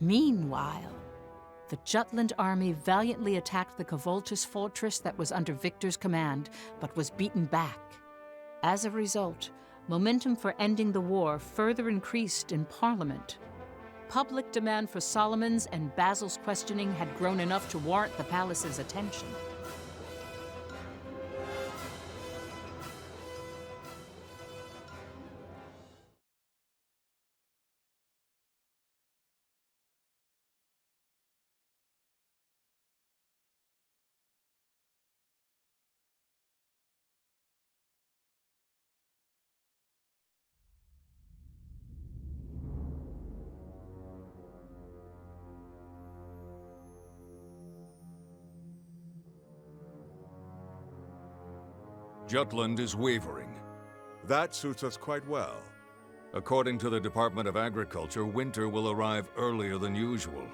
Meanwhile, the Jutland army valiantly attacked the Kvoltis fortress that was under Victor's command, but was beaten back. As a result, momentum for ending the war further increased in Parliament. Public demand for Solomon's and Basil's questioning had grown enough to warrant the palace's attention. Jutland is wavering. That suits us quite well. According to the Department of Agriculture, winter will arrive earlier than usual.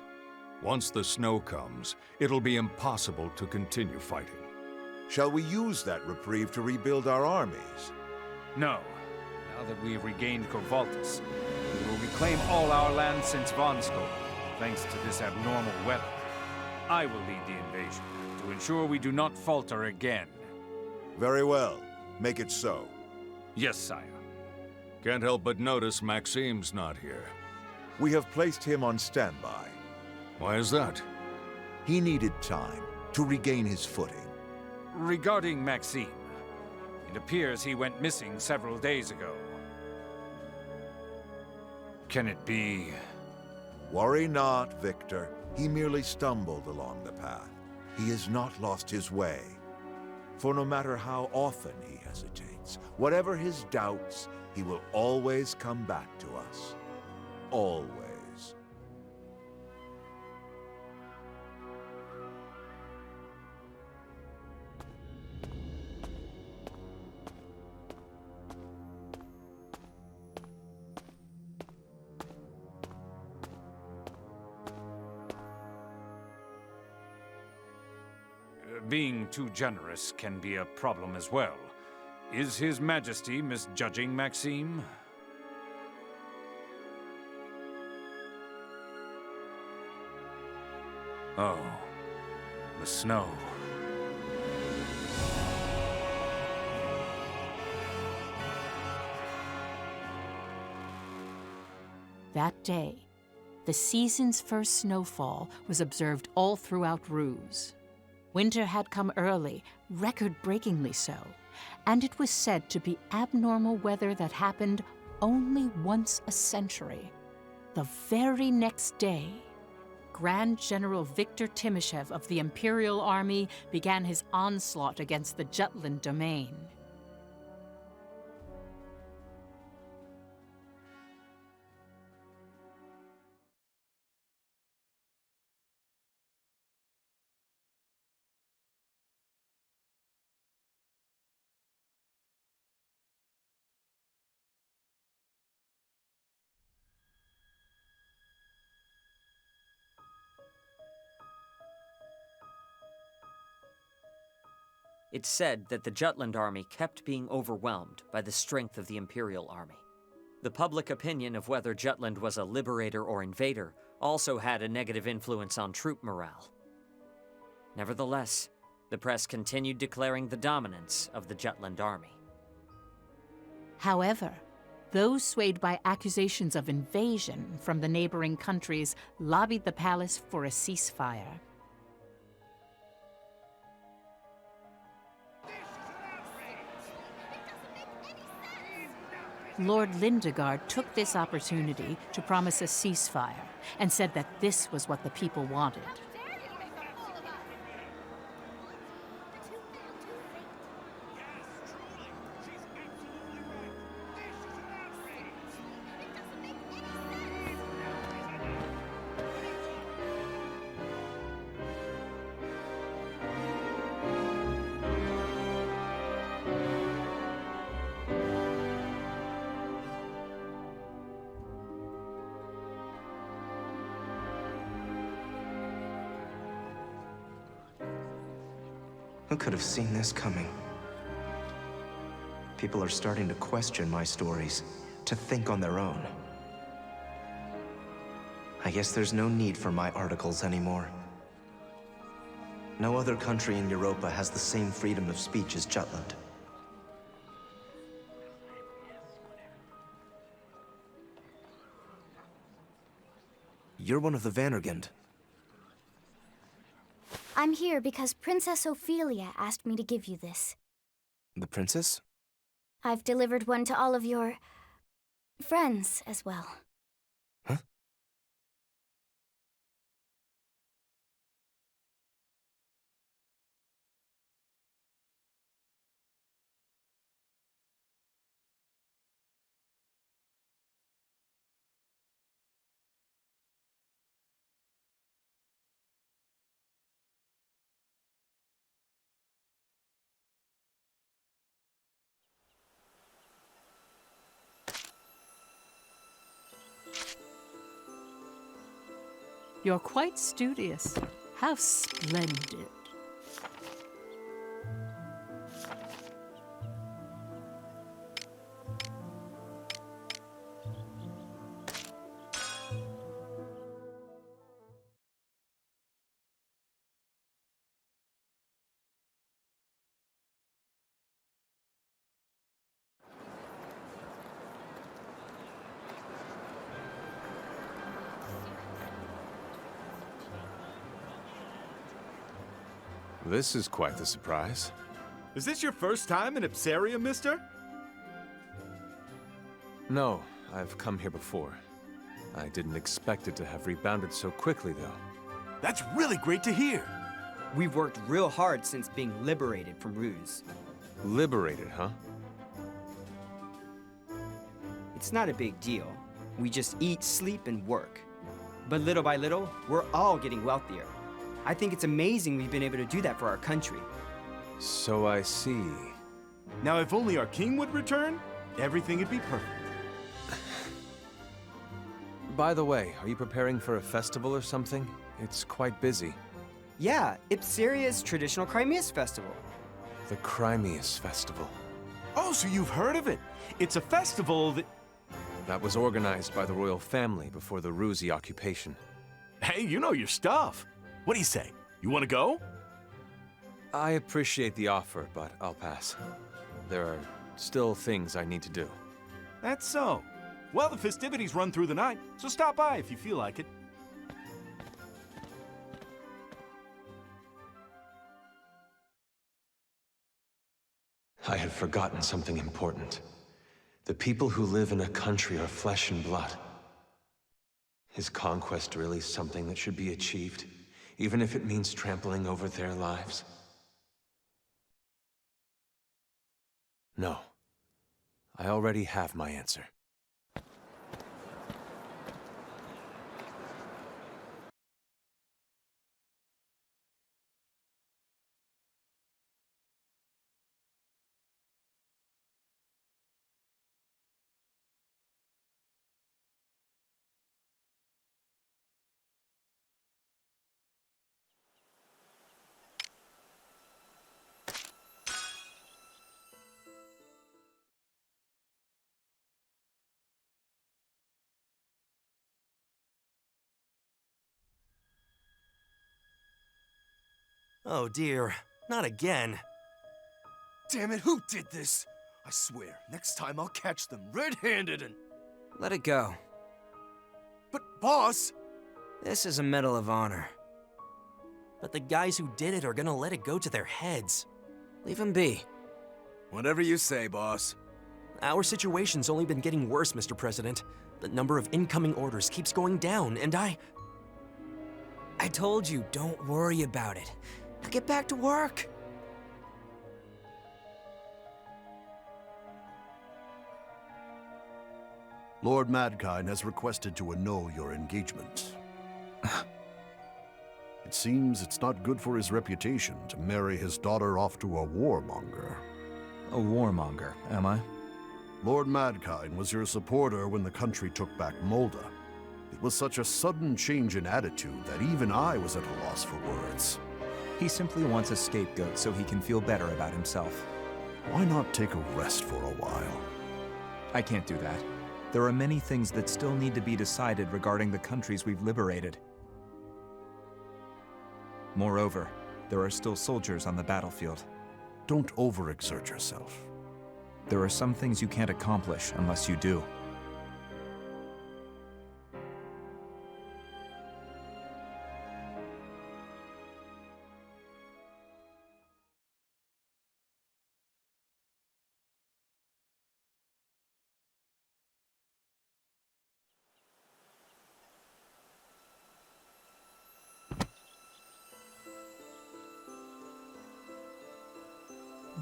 Once the snow comes, it'll be impossible to continue fighting. Shall we use that reprieve to rebuild our armies? No. Now that we have regained Kvoltis, we will reclaim all our land since Vonskol, thanks to this abnormal weather. I will lead the invasion, to ensure we do not falter again. Very well. Make it so. Yes, sire. Can't help but notice Maxime's not here. We have placed him on standby. Why is that? He needed time to regain his footing. Regarding Maxime, it appears he went missing several days ago. Can it be... Worry not, Victor. He merely stumbled along the path. He has not lost his way. For no matter how often he hesitates, whatever his doubts, he will always come back to us. Always. Being too generous can be a problem as well. Is His Majesty misjudging Maxime? Oh, the snow. That day, the season's first snowfall was observed all throughout Ruse. Winter had come early, record-breakingly so, and it was said to be abnormal weather that happened only once a century. The very next day, Grand General Victor Timoshev of the Imperial Army began his onslaught against the Jutland domain. It's said that the Jutland army kept being overwhelmed by the strength of the Imperial army. The public opinion of whether Jutland was a liberator or invader also had a negative influence on troop morale. Nevertheless, the press continued declaring the dominance of the Jutland army. However, those swayed by accusations of invasion from the neighboring countries lobbied the palace for a ceasefire. Lord Lindegard took this opportunity to promise a ceasefire and said that this was what the people wanted. Who could have seen this coming? People are starting to question my stories, to think on their own. I guess there's no need for my articles anymore. No other country in Europa has the same freedom of speech as Jutland. You're one of the Vandergund. I'm here because Princess Ophelia asked me to give you this. The princess? I've delivered one to all of your... friends as well. Huh? You're quite studious. How splendid. This is quite the surprise. Is this your first time in Ipsaria, mister? No, I've come here before. I didn't expect it to have rebounded so quickly, though. That's really great to hear. We've worked real hard since being liberated from Ruse. Liberated, huh? It's not a big deal. We just eat, sleep, and work. But little by little, we're all getting wealthier. I think it's amazing we've been able to do that for our country. So I see. Now, if only our king would return, everything would be perfect. By the way, are you preparing for a festival or something? It's quite busy. Yeah, Ipsaria's traditional Crimeas festival. The Crimeas Festival. Oh, so you've heard of it? It's a festival That was organized by the royal family before the Rusi occupation. Hey, you know your stuff. What do you say? You want to go? I appreciate the offer, but I'll pass. There are still things I need to do. That's so. Well, the festivities run through the night, so stop by if you feel like it. I had forgotten something important. The people who live in a country are flesh and blood. Is conquest really something that should be achieved, even if it means trampling over their lives? No. I already have my answer. Oh dear, not again. Damn it, who did this? I swear, next time I'll catch them red-handed and... Let it go. But boss! This is a Medal of Honor. But the guys who did it are gonna let it go to their heads. Leave them be. Whatever you say, boss. Our situation's only been getting worse, Mr. President. The number of incoming orders keeps going down, and I told you, don't worry about it. Now get back to work. Lord Madkine has requested to annul your engagement. It seems it's not good for his reputation to marry his daughter off to a warmonger. A warmonger, am I? Lord Madkine was your supporter when the country took back Molda. It was such a sudden change in attitude that even I was at a loss for words. He simply wants a scapegoat so he can feel better about himself. Why not take a rest for a while? I can't do that. There are many things that still need to be decided regarding the countries we've liberated. Moreover, there are still soldiers on the battlefield. Don't overexert yourself. There are some things you can't accomplish unless you do.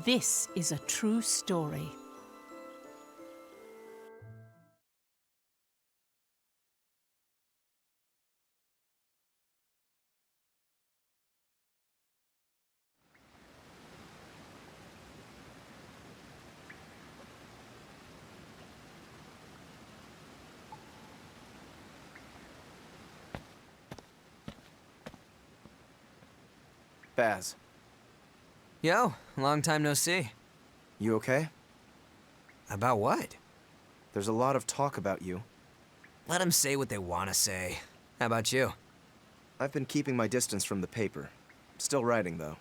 This is a true story. Baz. Yo, long time no see. You okay? About what? There's a lot of talk about you. Let them say what they want to say. How about you? I've been keeping my distance from the paper. Still writing, though.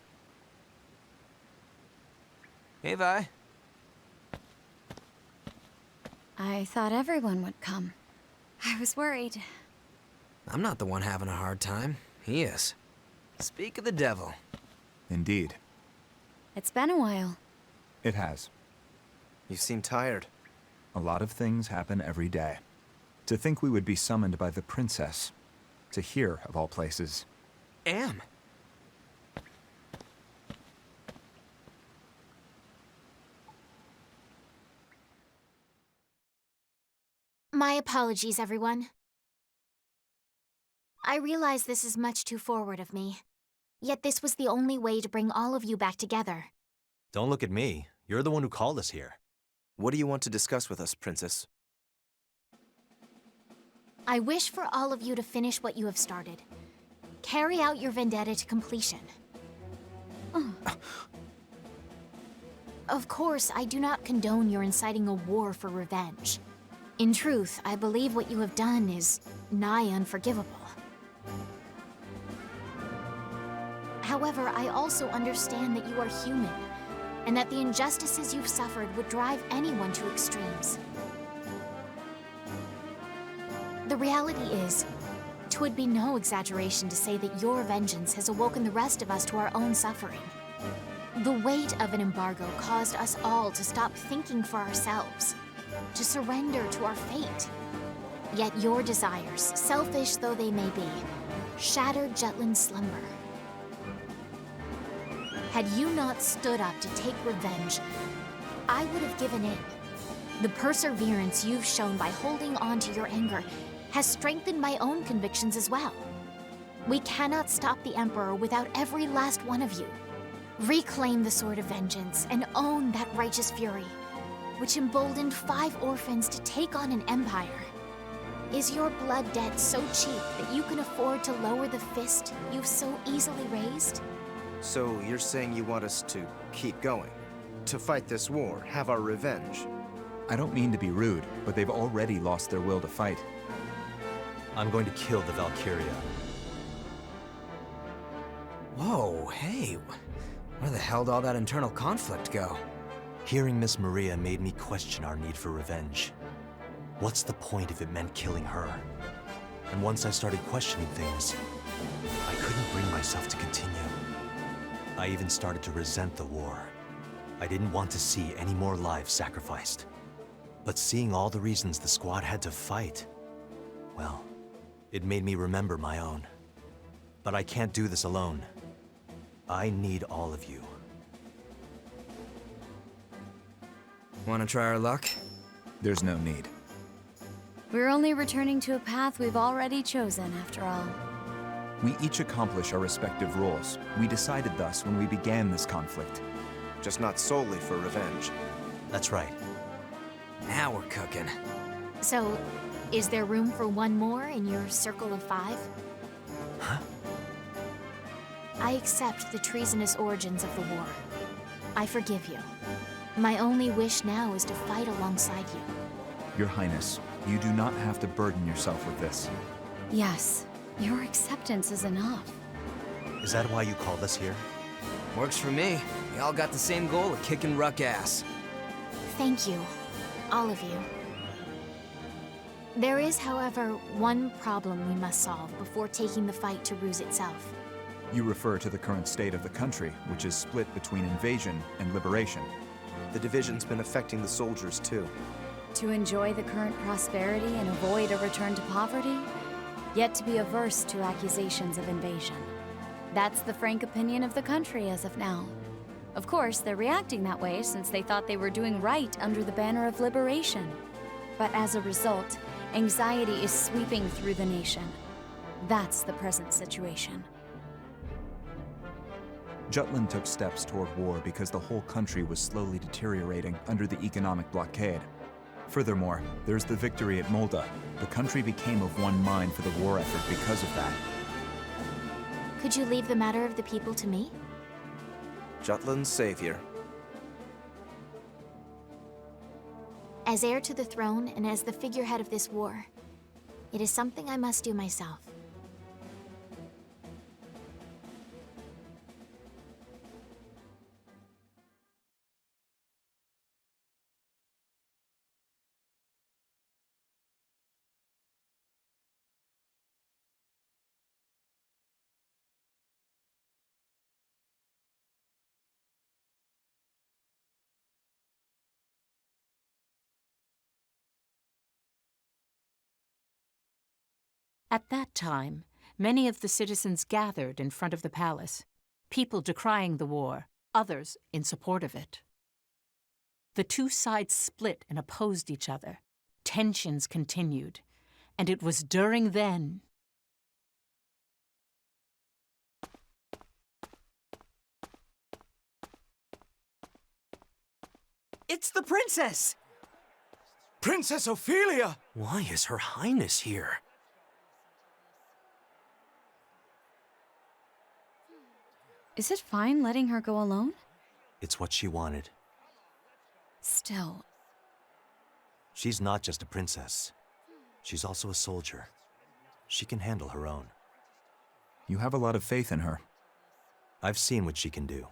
Hey, Vi. I thought everyone would come. I was worried. I'm not the one having a hard time. He is. Speak of the devil. Indeed. It's been a while. It has. You seem tired. A lot of things happen every day. To think we would be summoned by the princess. To hear, of all places. Am. My apologies, everyone. I realize this is much too forward of me. Yet this was the only way to bring all of you back together. Don't look at me. You're the one who called us here. What do you want to discuss with us, Princess? I wish for all of you to finish what you have started. Carry out your vendetta to completion. Of course, I do not condone your inciting a war for revenge. In truth, I believe what you have done is nigh unforgivable. However, I also understand that you are human, and that the injustices you've suffered would drive anyone to extremes. The reality is, 'twould be no exaggeration to say that your vengeance has awoken the rest of us to our own suffering. The weight of an embargo caused us all to stop thinking for ourselves, to surrender to our fate. Yet your desires, selfish though they may be, shattered Jutland's slumber. Had you not stood up to take revenge, I would have given in. The perseverance you've shown by holding on to your anger has strengthened my own convictions as well. We cannot stop the Emperor without every last one of you. Reclaim the Sword of Vengeance and own that righteous fury, which emboldened 5 orphans to take on an empire. Is your blood debt so cheap that you can afford to lower the fist you've so easily raised? So you're saying you want us to keep going? To fight this war, have our revenge? I don't mean to be rude, but they've already lost their will to fight. I'm going to kill the Valkyria. Whoa, hey. Where the hell did all that internal conflict go? Hearing Miss Maria made me question our need for revenge. What's the point if it meant killing her? And once I started questioning things, I couldn't bring myself to continue. I even started to resent the war. I didn't want to see any more lives sacrificed. But seeing all the reasons the squad had to fight, well, it made me remember my own. But I can't do this alone. I need all of you. Wanna try our luck? There's no need. We're only returning to a path we've already chosen, after all. We each accomplish our respective roles. We decided thus when we began this conflict. Just not solely for revenge. That's right. Now we're cooking. So, is there room for one more in your circle of 5? Huh? I accept the treasonous origins of the war. I forgive you. My only wish now is to fight alongside you. Your Highness, You do not have to burden yourself with this. Yes, your acceptance is enough. Is that why you called us here? Works for me. We all got the same goal of kicking Ruck ass. Thank you, all of you. There is, however, one problem we must solve before taking the fight to Ruse itself. You refer to the current state of the country, which is split between invasion and liberation. The division's been affecting the soldiers, too. To enjoy the current prosperity and avoid a return to poverty, yet to be averse to accusations of invasion. That's the frank opinion of the country as of now. Of course, they're reacting that way since they thought they were doing right under the banner of liberation. But as a result, anxiety is sweeping through the nation. That's the present situation. Jutland took steps toward war because the whole country was slowly deteriorating under the economic blockade. Furthermore, there's the victory at Molda. The country became of one mind for the war effort because of that. Could you leave the matter of the people to me? Jutland's savior. As heir to the throne and as the figurehead of this war, it is something I must do myself. At that time, many of the citizens gathered in front of the palace, people decrying the war, others in support of it. The two sides split and opposed each other. Tensions continued, and it was during then. It's the princess! Princess Ophelia! Why is Her Highness here? Is it fine letting her go alone? It's what she wanted. Still. She's not just a princess. She's also a soldier. She can handle her own. You have a lot of faith in her. I've seen what she can do.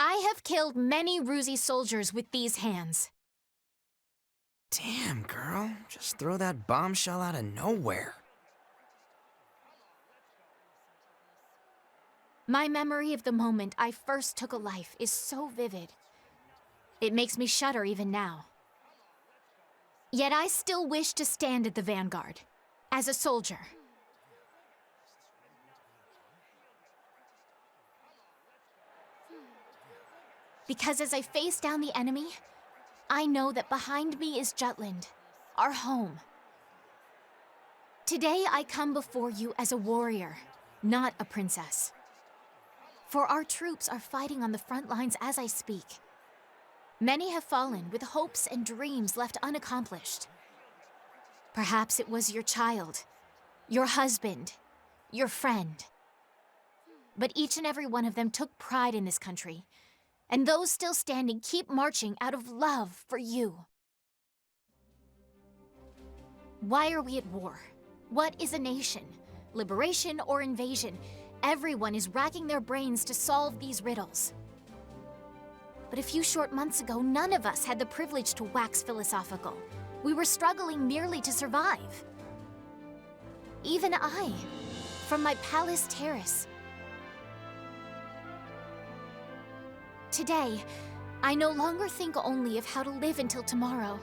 I have killed many Ruse soldiers with these hands. Damn, girl. Just throw that bombshell out of nowhere. My memory of the moment I first took a life is so vivid. It makes me shudder even now. Yet I still wish to stand at the vanguard, as a soldier. Because as I face down the enemy, I know that behind me is Jutland, our home. Today I come before you as a warrior, not a princess. For our troops are fighting on the front lines as I speak. Many have fallen with hopes and dreams left unaccomplished. Perhaps it was your child, your husband, your friend. But each and every one of them took pride in this country. And those still standing keep marching out of love for you. Why are we at war? What is a nation? Liberation or invasion? Everyone is racking their brains to solve these riddles. But a few short months ago, none of us had the privilege to wax philosophical. We were struggling merely to survive. Even I, from my palace terrace. Today, I no longer think only of how to live until tomorrow.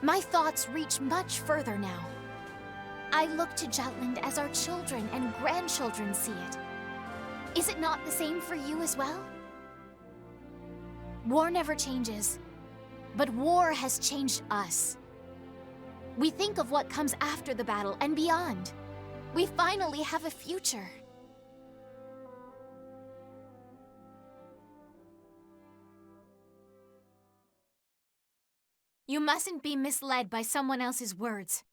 My thoughts reach much further now. I look to Jutland as our children and grandchildren see it. Is it not the same for you as well? War never changes, but war has changed us. We think of what comes after the battle and beyond. We finally have a future. You mustn't be misled by someone else's words.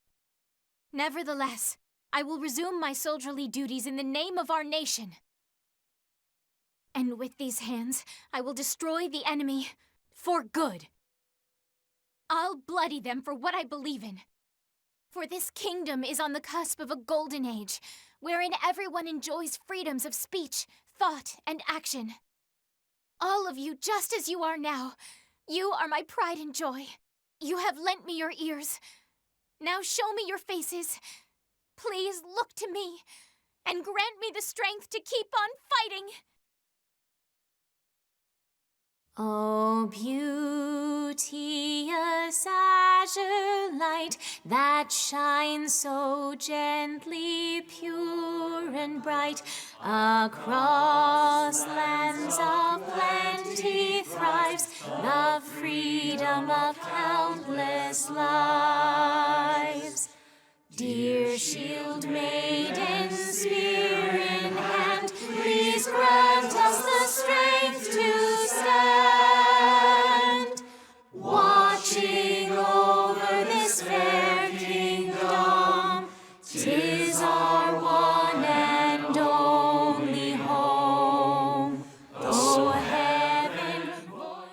Nevertheless, I will resume my soldierly duties in the name of our nation. And with these hands, I will destroy the enemy for good. I'll bloody them for what I believe in. For this kingdom is on the cusp of a golden age, wherein everyone enjoys freedoms of speech, thought, and action. All of you, just as you are now, you are my pride and joy. You have lent me your ears. Now show me your faces. Please look to me, and grant me the strength to keep on fighting. Oh, beauteous azure light that shines so gently, pure and bright, across lands of plenty thrives the freedom of countless lives. Dear shield maiden, spear in hand, please grant us the strength to stand, watching over this fair kingdom. 'Tis our one and only home. Oh, heaven, voice.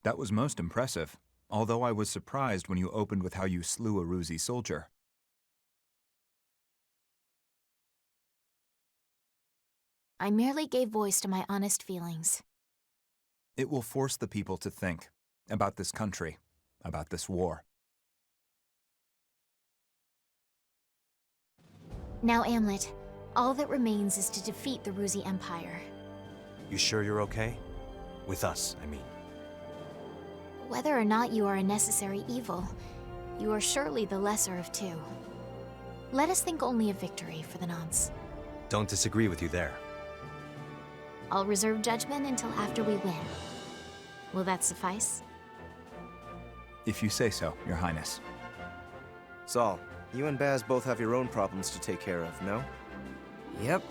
That was most impressive, although I was surprised when you opened with how you slew a Ruzi soldier. I merely gave voice to my honest feelings. It will force the people to think about this country, about this war. Now, Amlet, all that remains is to defeat the Ruzi Empire. You sure you're okay? With us, I mean. Whether or not you are a necessary evil, you are surely the lesser of two. Let us think only of victory for the nonce. Don't disagree with you there. I'll reserve judgment until after we win. Will that suffice? If you say so, Your Highness. Saul, you and Baz both have your own problems to take care of, no? Yep.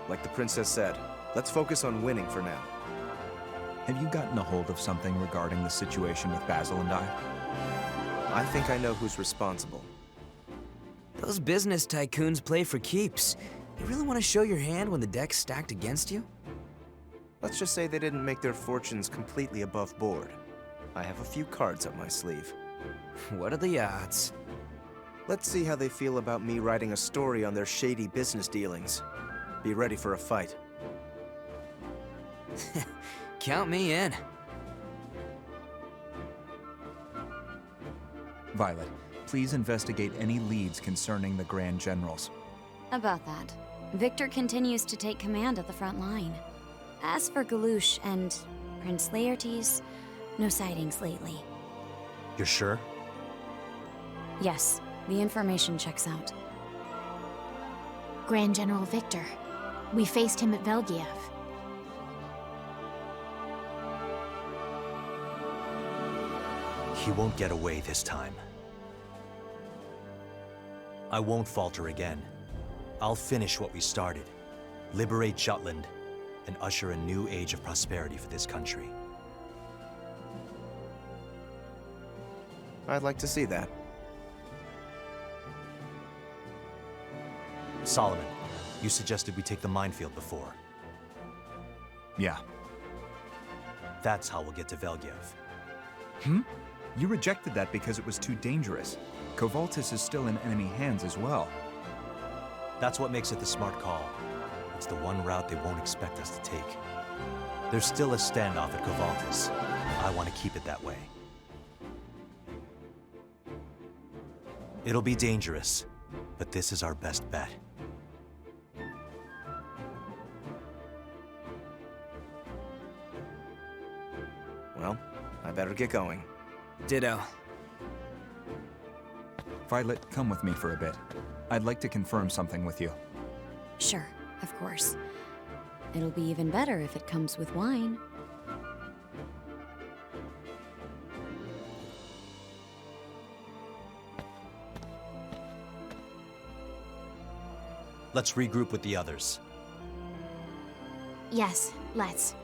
Like the princess said, let's focus on winning for now. Have you gotten a hold of something regarding the situation with Basil and I? I think I know who's responsible. Those business tycoons play for keeps. You really want to show your hand when the deck's stacked against you? Let's just say they didn't make their fortunes completely above board. I have a few cards up my sleeve. What are the odds? Let's see how they feel about me writing a story on their shady business dealings. Be ready for a fight. Count me in. Violet, please investigate any leads concerning the Grand Generals. About that, Victor continues to take command at the front line. As for Galouche and Prince Laertes, no sightings lately. You're sure? Yes, the information checks out. Grand General Victor. We faced him at Velgiev. He won't get away this time. I won't falter again. I'll finish what we started. Liberate Jutland and usher a new age of prosperity for this country. I'd like to see that. Solomon, you suggested we take the minefield before. Yeah. That's how we'll get to Velgiev. You rejected that because it was too dangerous. Kovaltis is still in enemy hands as well. That's what makes it the smart call. It's the one route they won't expect us to take. There's still a standoff at Kovaltis. I want to keep it that way. It'll be dangerous, but this is our best bet. Well, I better get going. Ditto. Violet, come with me for a bit. I'd like to confirm something with you. Sure, of course. It'll be even better if it comes with wine. Let's regroup with the others. Yes, let's.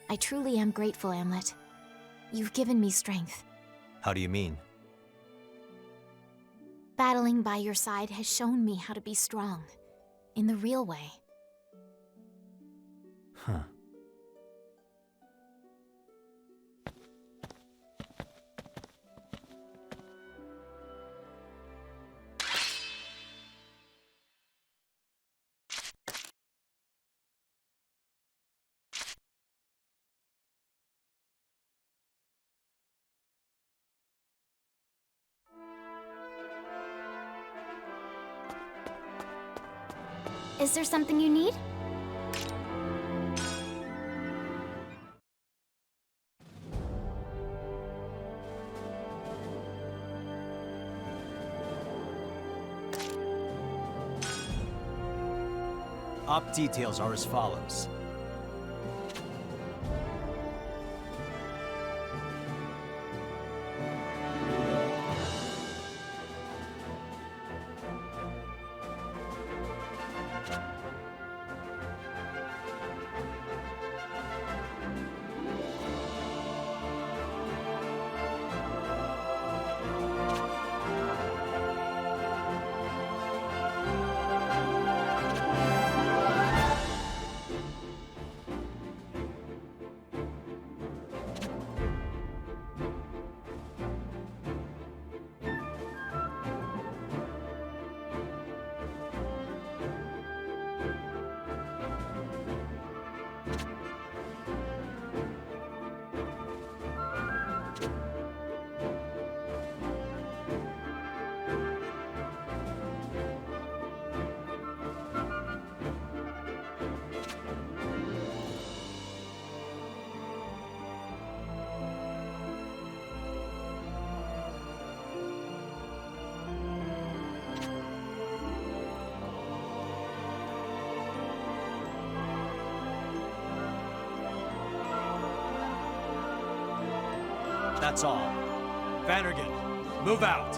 I truly am grateful, Amlet. You've given me strength. How do you mean? Battling by your side has shown me how to be strong. In the real way. Huh. Is there something you need? Op details are as follows. That's all. Vannergan, move out!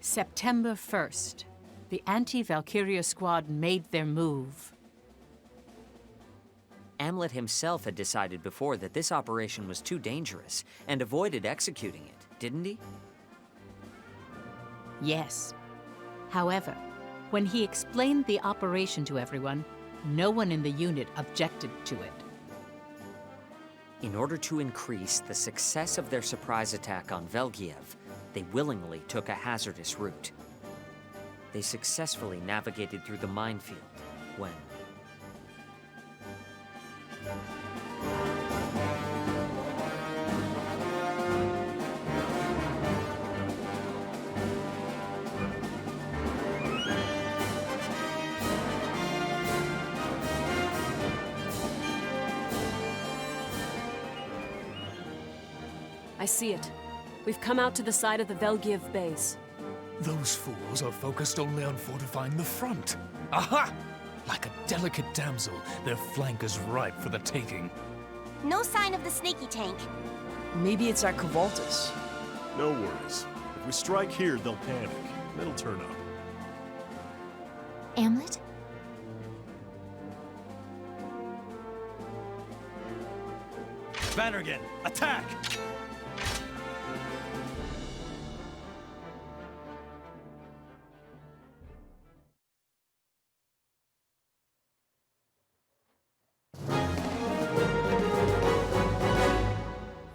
September 1st, the anti-Valkyria squad made their move. Amlet himself had decided before that this operation was too dangerous and avoided executing it, didn't he? Yes. However, when he explained the operation to everyone, no one in the unit objected to it. In order to increase the success of their surprise attack on Velgiev, they willingly took a hazardous route. They successfully navigated through the minefield when... I see it. We've come out to the side of the Velgiev base. Those fools are focused only on fortifying the front. Aha! Like a delicate damsel, their flank is ripe for the taking. No sign of the snaky tank. Maybe it's our Kvoltis. No worries. If we strike here, they'll panic. Then it'll turn up. Amlet? Vannergan, attack!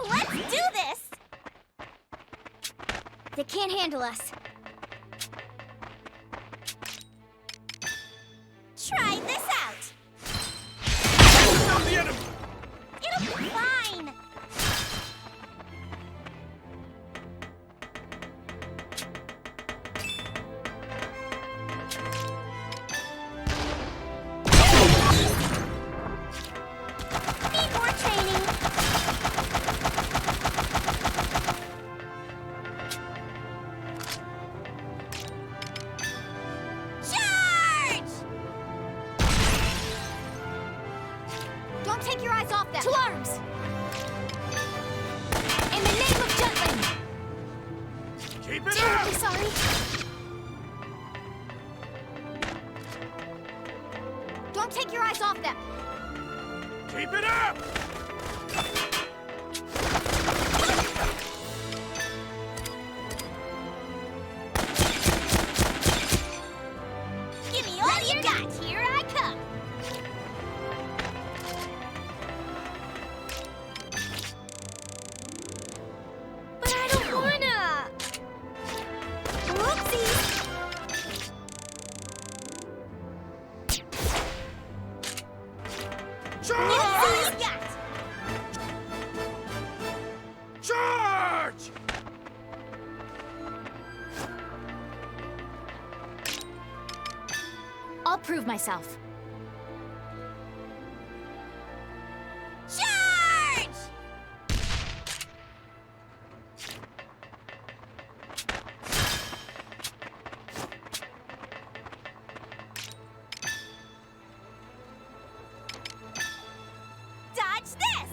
Let's do this! They can't handle us. Try this out! It'll be fine! Don't take your eyes off them! To arms! In the name of Jutland! Keep it Terribly up! sorry. Don't take your eyes off them! Keep it up! Give me all you got. Here I come. But I don't wanna. Whoopsies. Give me all you got. Charge! I'll prove myself. Charge! Dodge this!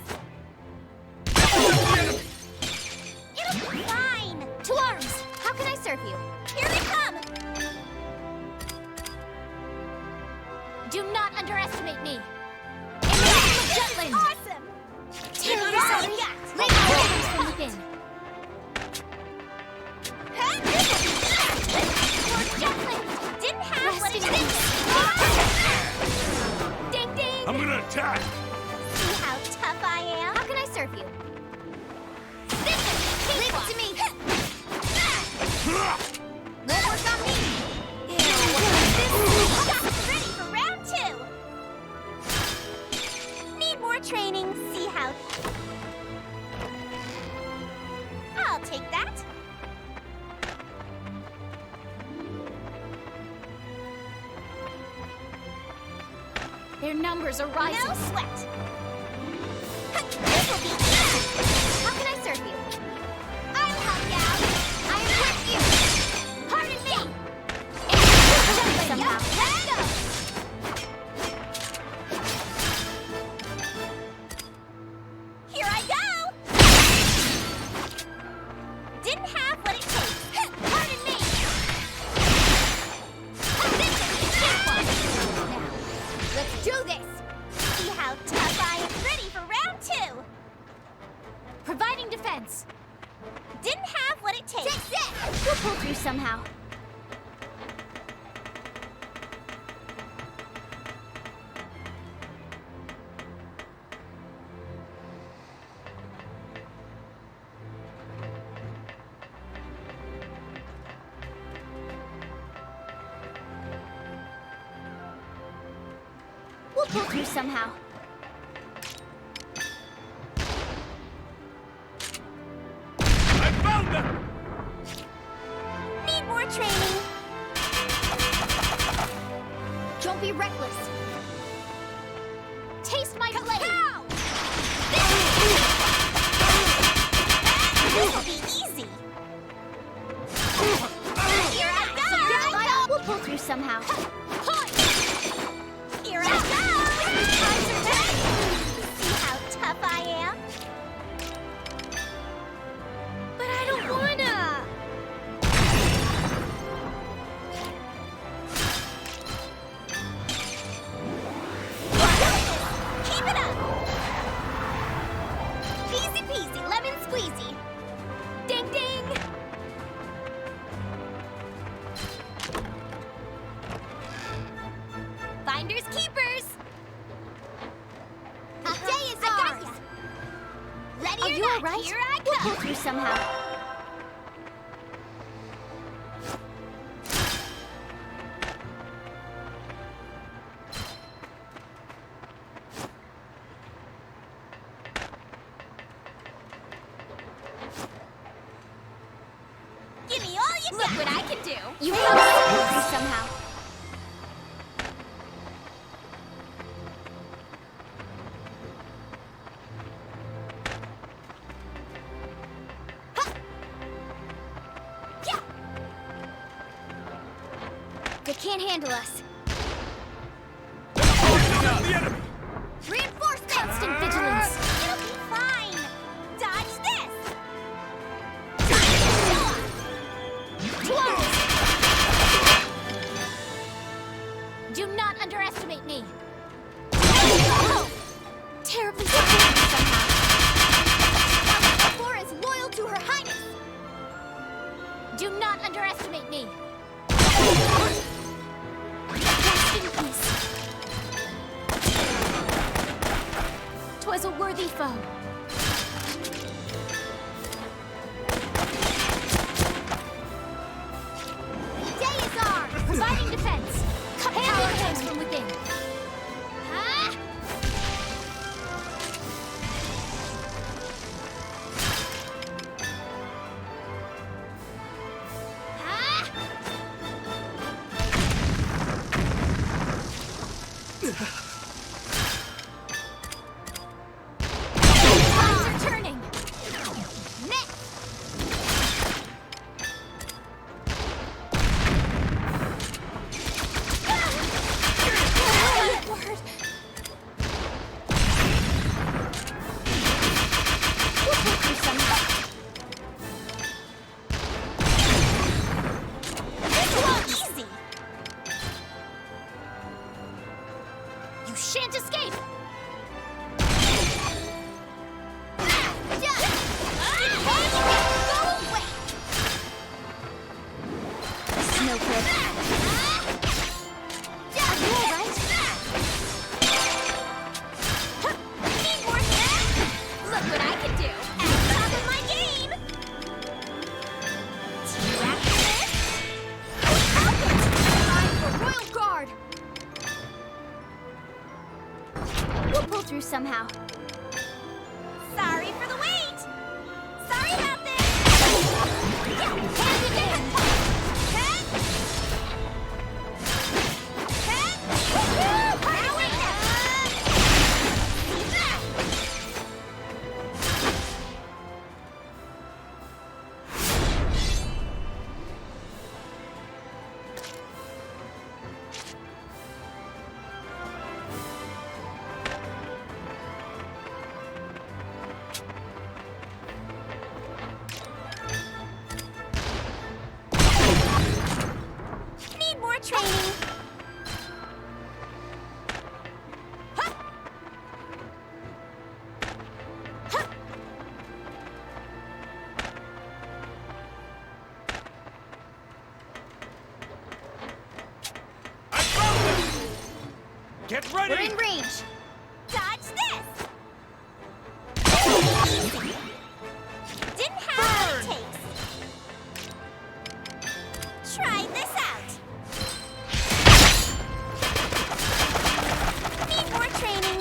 It'll be fine! To arms! How can I serve you? Here we come! Do not underestimate me! In the name of Jutland! Awesome! Terribly All sorry! you got. Lay my weapons from within! Lord Jutland didn't have what it Rest in takes. Ding ding! I'm gonna attack! See how tough I am? How can I serve you? Leave it to me! Won't work on me! Ready for round 2! Need more training, see how... I'll take that. Their numbers are rising. No sweat. This will be easy. How can I serve you? I'll help you out. I am with you! Pardon me! It's somehow. Let's go. Here I go. Didn't have what it takes. Pardon me. This is a good one. Now, let's do this! See how tough I am. Ready for round 2. Providing defense. Didn't have what it takes. Take this! We'll pull through somehow. We'll pull through somehow. I found them! Need more training. Don't be reckless. Taste my blade! This will be easy. Here I go. We'll pull through somehow. Here I go. Times are ready. See how tough I am? But I don't wanna. Keep it up. Easy peasy, lemon squeezy. Ding ding. Finders keepers. The day is ours. Ready Are or you not, all right? here I We'll come. pull through somehow. Give me all you got. Look what I can do. You promised to pull through somehow. Yeah. They can't handle us. Down the enemy! Reinforcements! To arms! Do not underestimate me! Oh! Terribly surprised somehow. Valkyria is loyal to Her Highness! Do not underestimate me! Rest in peace. 'Twas a worthy foe. Day is ours! Providing defense! Power comes from within. Huh? Tides are turning. Next. Word. We'll pull through somehow. This won't easy. You shan't escape! Go away! Snowflake. Are you alright? Need more? Look what I can do! At the top of my game! Do you after this? Time for Royal Guard! We'll pull through somehow. Sorry for the wait! Sorry about this! Hand in hand! Need more training. Huh. Huh. Get ready! We're in range. Dodge this! Didn't have what it takes. Try this out. Need more training.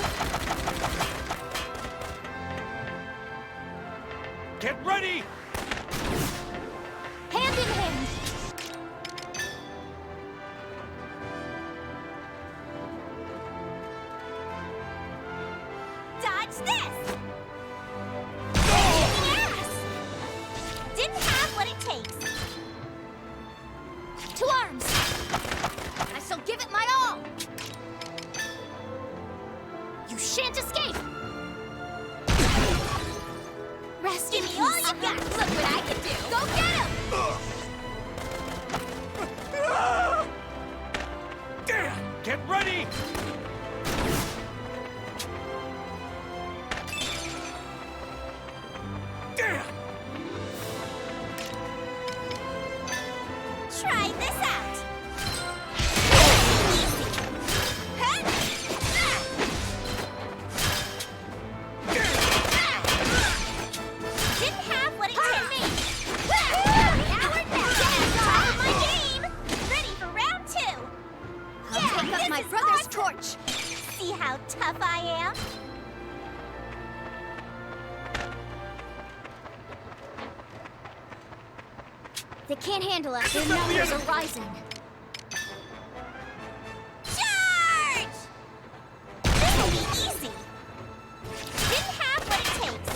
Get ready! Hand in hand. Dodge this! Yes! Didn't have what it takes. To arms! I shall give it my all! You shan't escape! Rest in peace. Give me all you got! Look what I can do! Go get him! Damn! Get ready! Damn! Try this out! Didn't have what it took me! Now we're top of my game! Ready for round 2! Yeah, take up my brother's torch! See how tough I am? They can't handle us. Their numbers are rising. Charge! This'll be easy. Didn't have what it takes.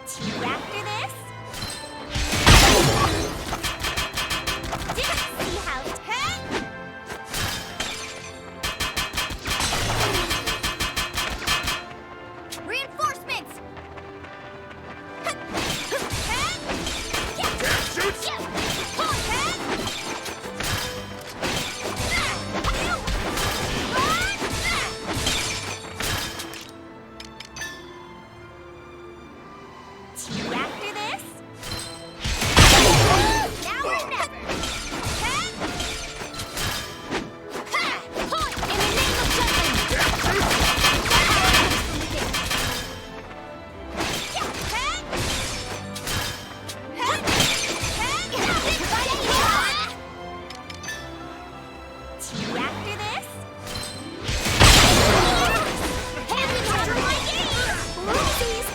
Tea after this? Didn't see how Reinforcements! Tea after this? Now or never! In the name of Jutland! Tea after this? Hand me after my game! Oopsies!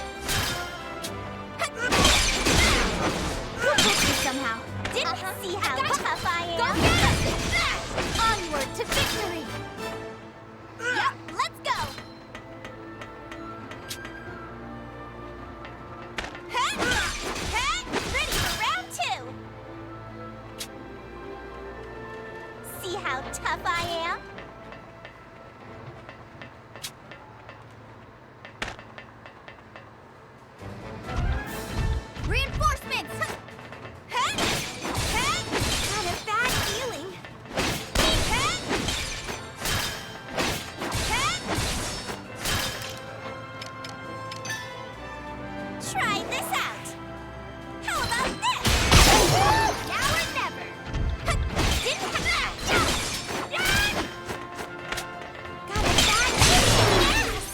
You pushed me somehow. Didn't see how tough I am. Go get it! Onward to victory! Yep, let's go! Ready for round 2! See how tough I am? Reinforcements! Got a bad feeling. Try this out. How about this? Now or never. Didn't have that. Got a bad feeling in the ass.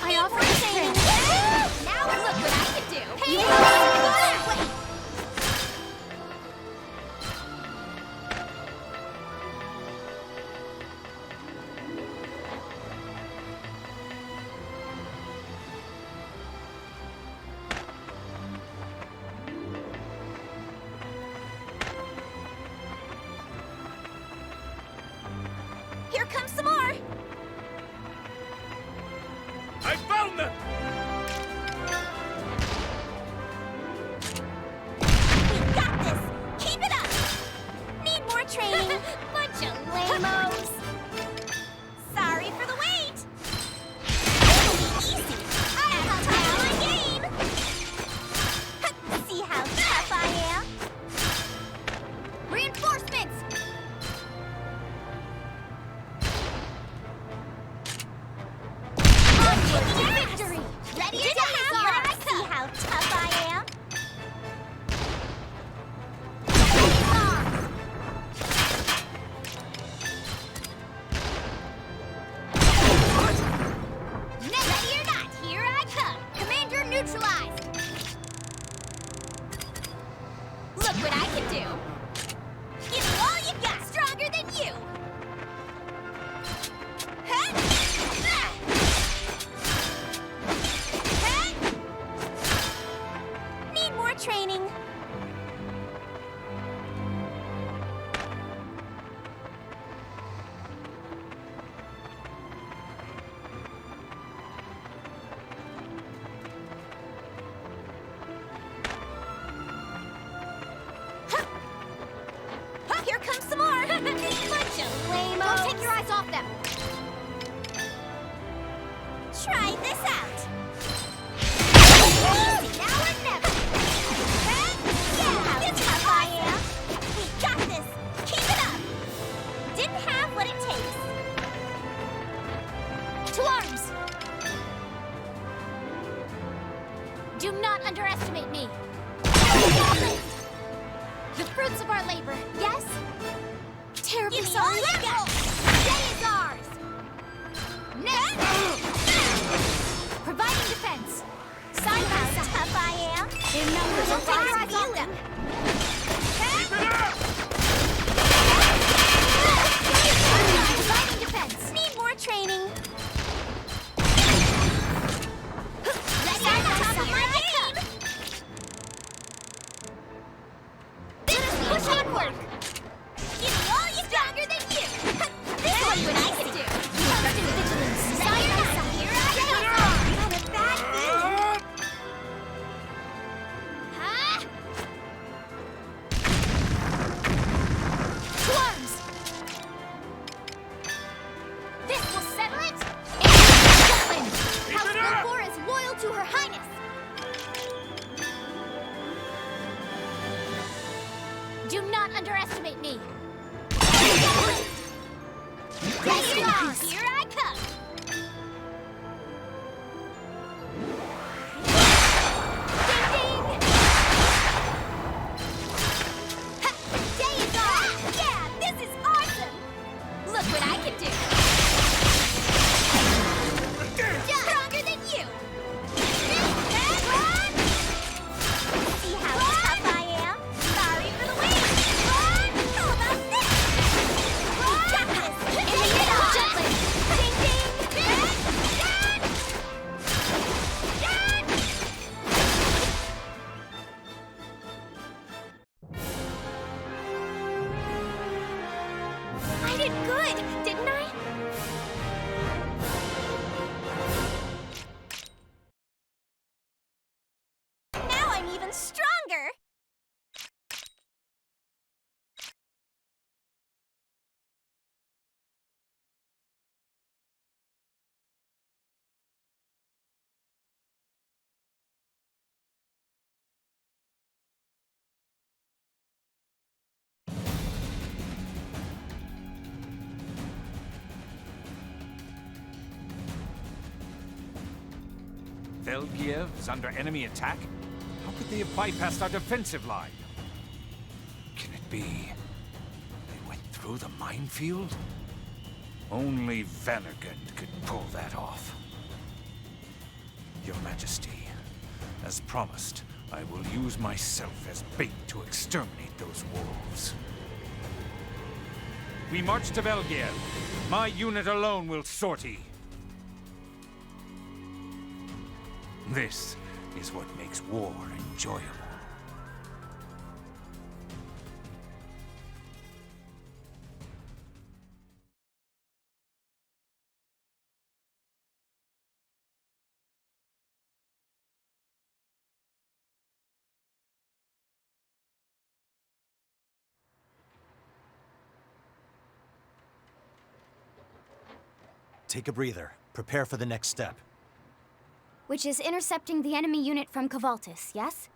I offer a training. Now look what I can do. Hey, here comes some more. I found them! We got this. Keep it up. Need more training. Bunch of lame-os. Sorry for the wait. It'll be easy. I have my game. See how tough I am? Reinforcements. Onward to victory. Ready to have see how tough I am? Ready or not, here I come. Commander neutralized. Look what I can do. Give me all you got. Stronger than you. Need more training. Here comes some more. Bunch of lame-os. Don't take your eyes off them. Try this out. Easy now or never. Yeah, how tough I am. We got this. Keep it up. Didn't have what it takes. To arms. Do not underestimate me. The fruits of our labor, yes? Terribly sorry. Day is ours. Next. Providing defense. Sign how tough I am. In numbers of eyes on them. Providing defense. Need more training. Ready on top of my game. Push onward. Give me all you stronger than you. This is what I can do. Constant vigilance. Ready or not, here I come. Got a bad feeling. Huh? To arms. This will settle it. It's Jutland. House Valkyria is loyal to Her Highness. Do not underestimate me! Rest in peace. Here I come! Ding ding! Ha! Day is on! Yeah, this is awesome! Look what I can do! Stronger than you! See how tough I am? Sorry for the wait! How about this? Got this! In the middle! Gently! Ding ding! I did good, didn't I? Now I'm even stronger! Valkyria is under enemy attack? How could they have bypassed our defensive line? Can it be they went through the minefield? Only Vanagund could pull that off. Your Majesty, as promised, I will use myself as bait to exterminate those wolves. We march to Valkyria. My unit alone will sortie. This is what makes war enjoyable. Take a breather. Prepare for the next step. Which is intercepting the enemy unit from Kvaltis, yes?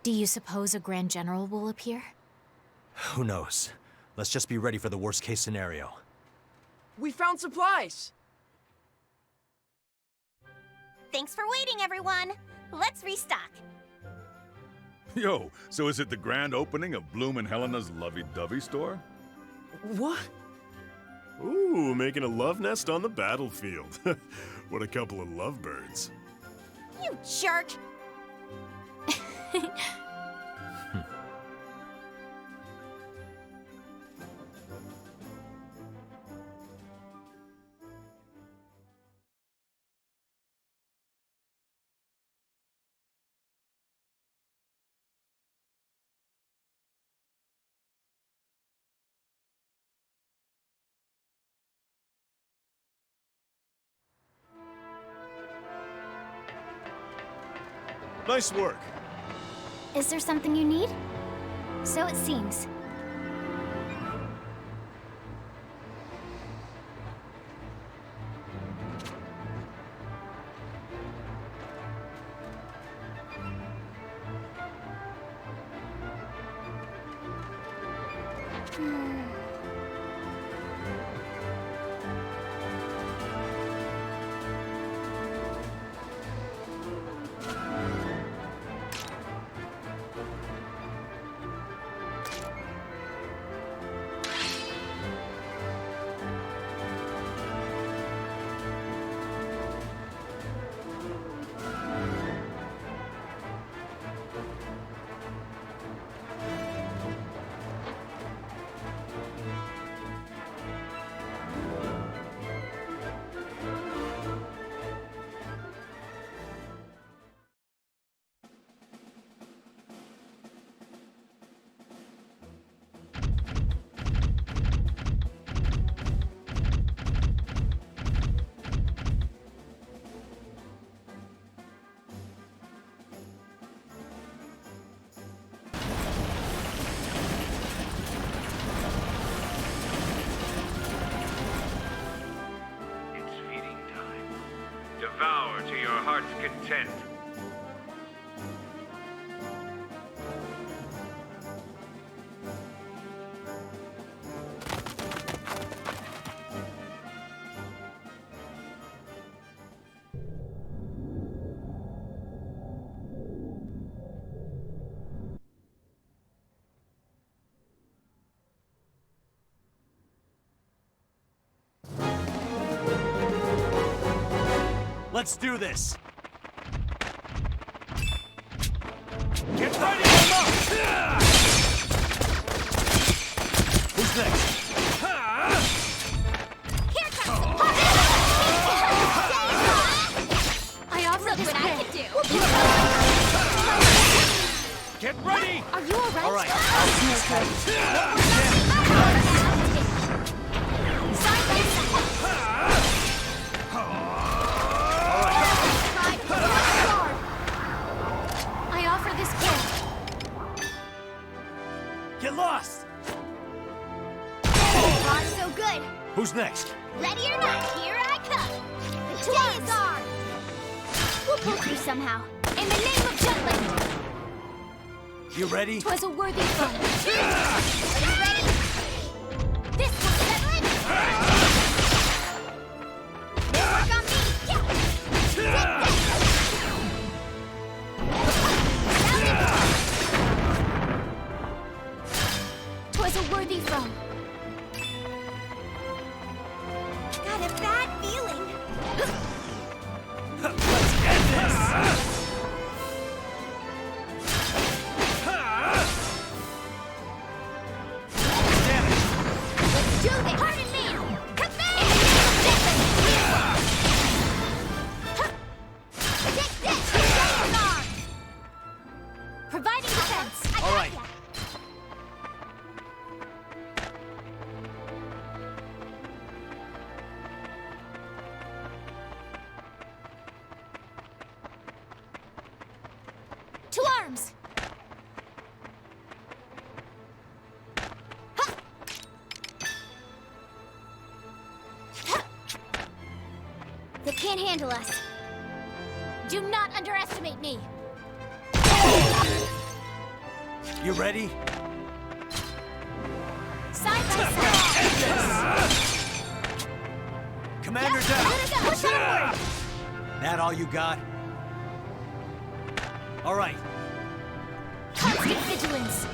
Do you suppose a Grand General will appear? Who knows? Let's just be ready for the worst-case scenario. We found supplies! Thanks for waiting, everyone. Let's restock. Yo, so is it the grand opening of Bloom and Helena's lovey-dovey store? What? Ooh, making a love nest on the battlefield. What a couple of lovebirds. You jerk! Nice work. Is there something you need? So it seems. Devour to your heart's content. Let's do this! Get ready, Emma! Who's next? I offer this what I gift. can do. Get ready! Are you alright? All right, I'll do this. Side by side. I offer this gift. Get lost! Far so good. Who's next? Ready or not, here I come. The day is ours. We'll pull through somehow. In the name of Jutland. You ready? 'Twas a worthy foe. Are you ready? This will settle it. Work on me. Yeah. Take 'Twas a worthy foe. Got a bad feeling. Let's end this! Do this. Pardon me. Come back. Take this. Providing defense. All right. To arms. They can't handle us. Do not underestimate me. You ready? Side by side. Commander down! Push onward. That all you got? All right. Constant vigilance.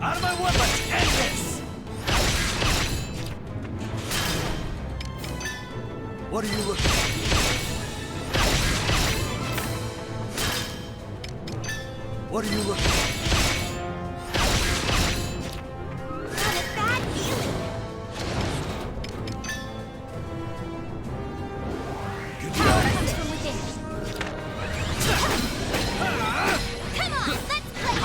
Out of my way! Let's end this! What are you looking at? What are you looking at? Got a bad feeling. Good Power comes from within. Come on, let's play.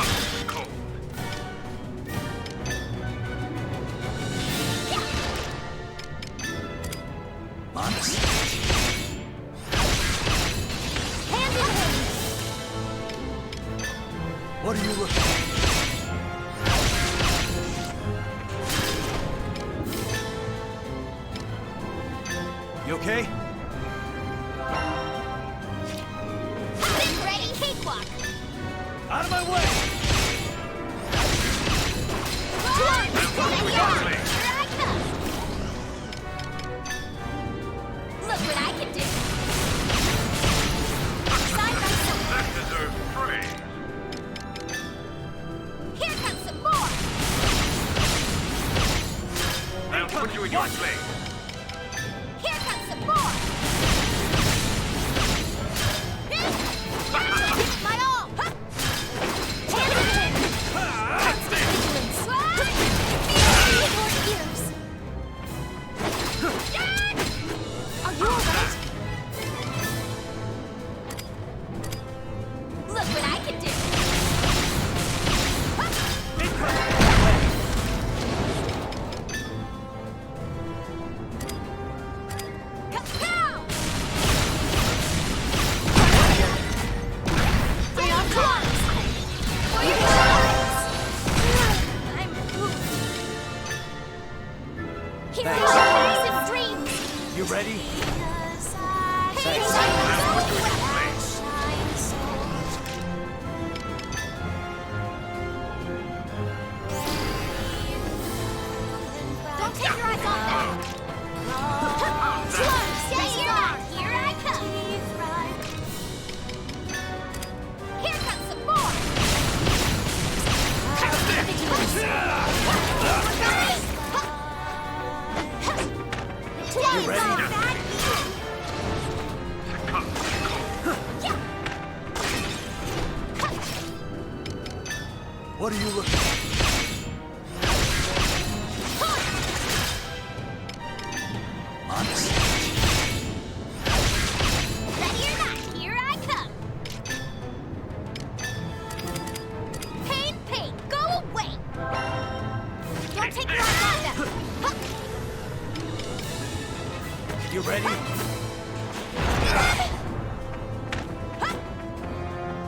Honest. Hand in hand. What are you looking at? You okay? Get ready, cakewalk. Out of my way! Here I come. Look what I can do. Side by side. That deserves praise. Here comes some more. I'll put you in your place. Here comes some more. Give my all. Hand in hand. Constant vigilance. Your ears. Are you alright? Look what I can do. Kapow! Stay on course. For your lives. I'm moved. He's got dreams. You ready? What are you looking at? Honest. Ready or not, here I come. Pain, go away. Don't take your eyes off them. You ready?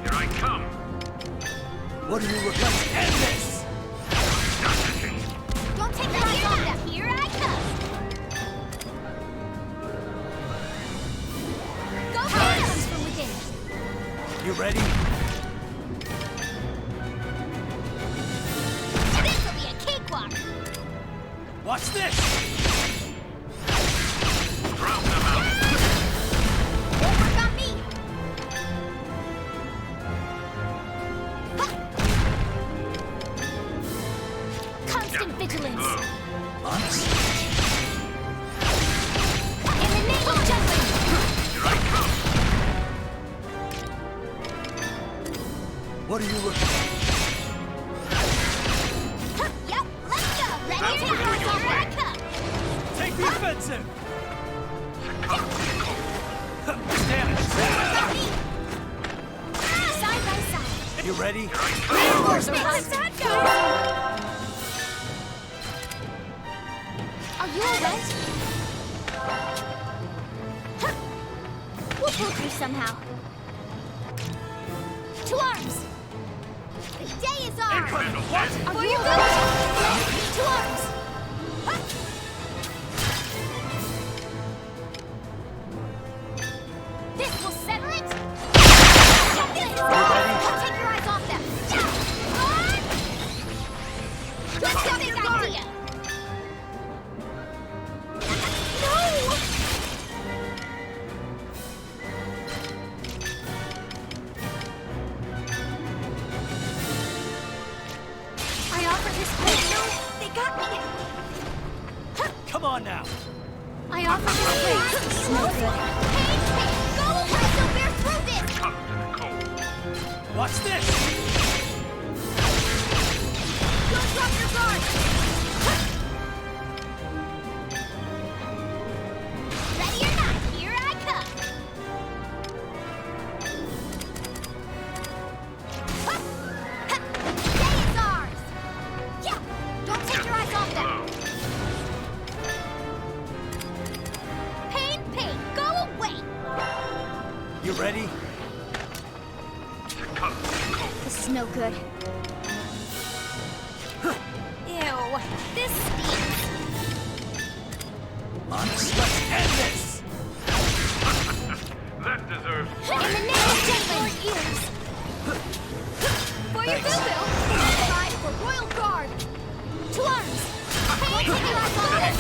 Here I come. What are you looking at? Let's end this! Don't take your eyes off them. Here I come. Go power comes from within. You ready? This will be a cakewalk. Watch this! Drown them out! Won't work on me. Constant vigilance. Honest. In the name of justice. Here I come! What are you looking at? Yep, let's go. Ready or not, here I come. Take the offensive! Damn it! Side by side. You ready? Reinforcements. Are you alright? We'll pull through somehow. To arms. The day is ours. What? Are you alright? To arms. This will settle it. Don't take your eyes off them. Let's go, big idea. No! I offer this place. No, they got me. Come on now! I offer this place. Hey, go away so we're through this. Come to the cold. Watch this! Don't drop your guard. Ready or not, here I come. Day is ours. Yeah, don't take your eyes off them. Pain, go away. You ready? This is no good. Ew, this stinks. Honest, let's end this! That deserves In the name of gentlemen, ears. For your goodwill, ride for royal guard. To arms. Don't take your eyes off this.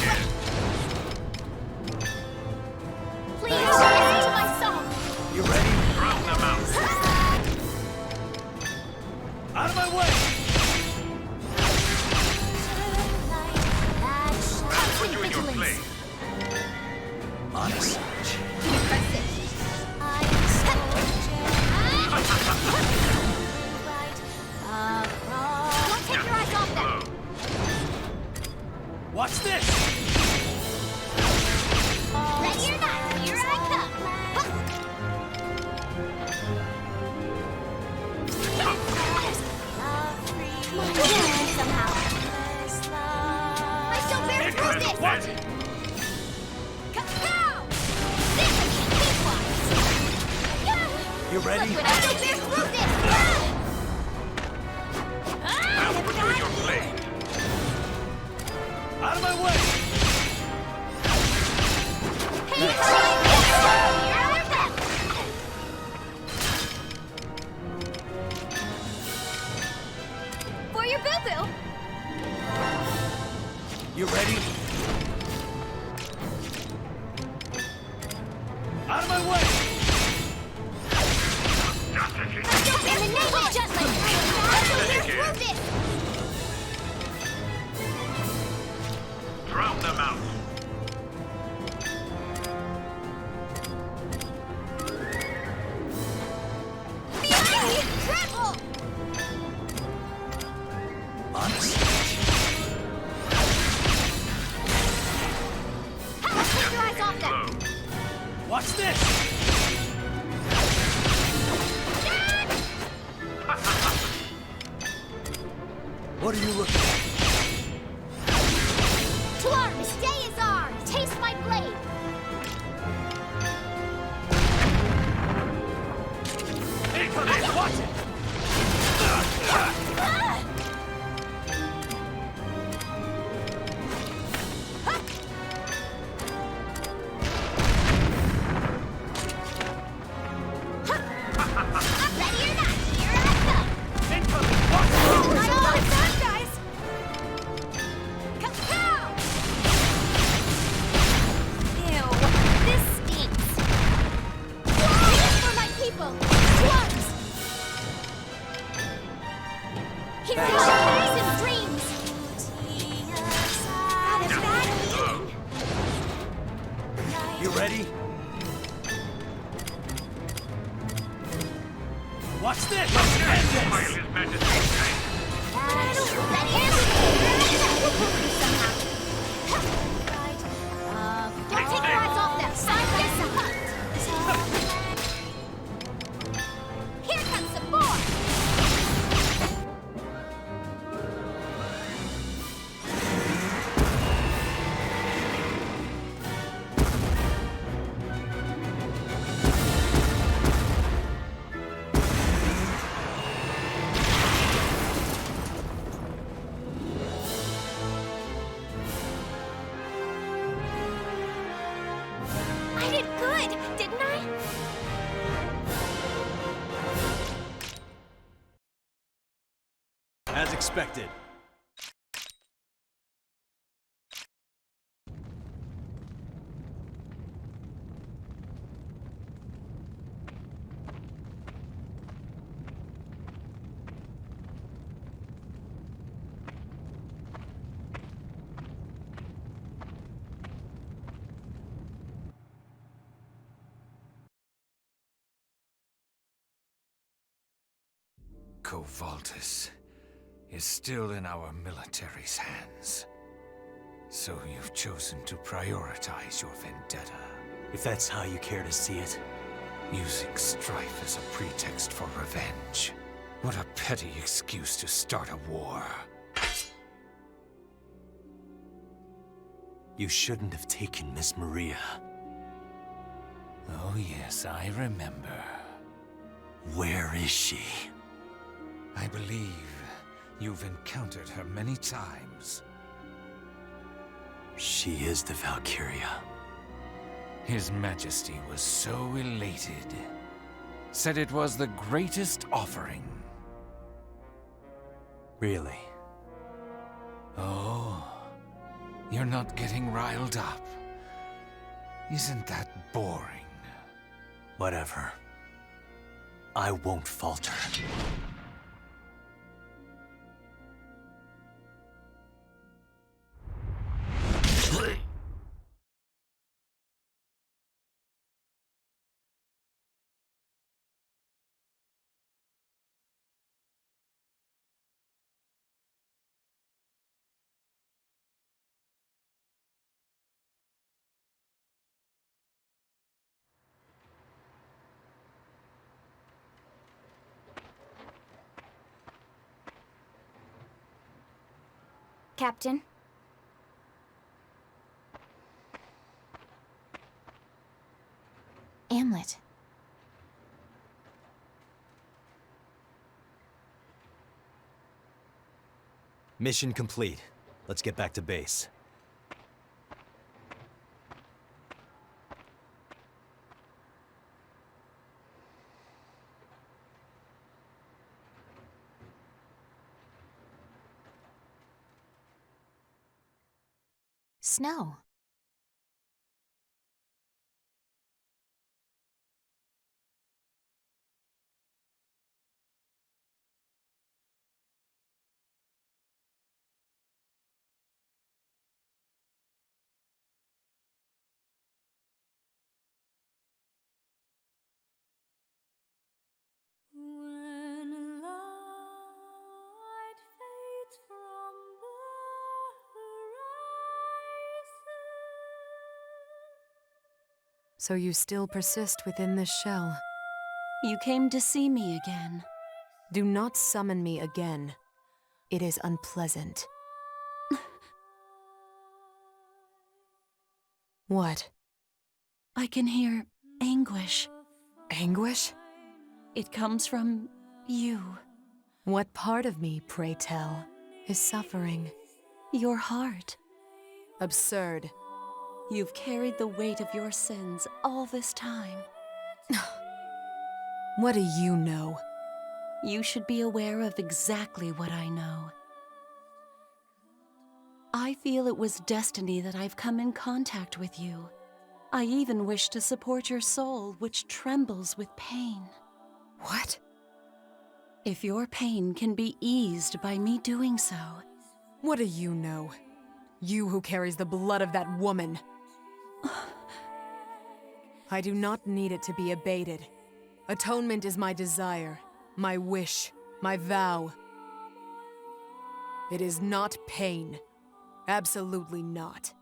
Please listen to my song. You ready? drown them out. Out of my way! I'll put you in your place. Honest. Don't take your eyes off them. Watch this! Ready or not, here I come. Come on, somehow. I still bear through this. What? Kapow! This is cakewalk. You ready? I still bear through this. I'll put you in your place. Out of my way! Hey, here I come. For your boo-boo. You ready? Out of my way! In the name of justice, I will bear through this. Drown them out. Behind me, trample! Watch this! What are you looking at? To arms, day is ours! Taste my blade! Incoming! Watch it! Ready or not, here I come! Incoming! Watch it! Not all is done, guys! Kapow! Ew, this stinks. These for my people! Slums! He's got his dreams! Got his bad feeling. You ready? Watch this! Let's end this! Don't take your eyes off them! Side by side! Here comes some more! I did good, didn't I? As expected. Covaltus is still in our military's hands. So you've chosen to prioritize your vendetta. If that's how you care to see it. Using strife as a pretext for revenge. What a petty excuse to start a war. You shouldn't have taken Miss Maria. Oh yes, I remember. Where is she? I believe you've encountered her many times. She is the Valkyria. His Majesty was so elated. Said it was the greatest offering. Really? Oh, you're not getting riled up. Isn't that boring? Whatever. I won't falter. Captain? Amlet. Mission complete. Let's get back to base. Snow. When light fades from the horizon, So you still persist within this shell? You came to see me again. Do not summon me again. It is unpleasant. What? I can hear anguish. Anguish? It comes from you. What part of me, pray tell, is suffering? Your heart. Absurd. You've carried the weight of your sins all this time. What do you know? You should be aware of exactly what I know. I feel it was destiny that I've come in contact with you. I even wish to support your soul, which trembles with pain. What? If your pain can be eased by me doing so. What do you know? You who carries the blood of that woman. I do not need it to be abated. Atonement is my desire, my wish, my vow. It is not pain. Absolutely not.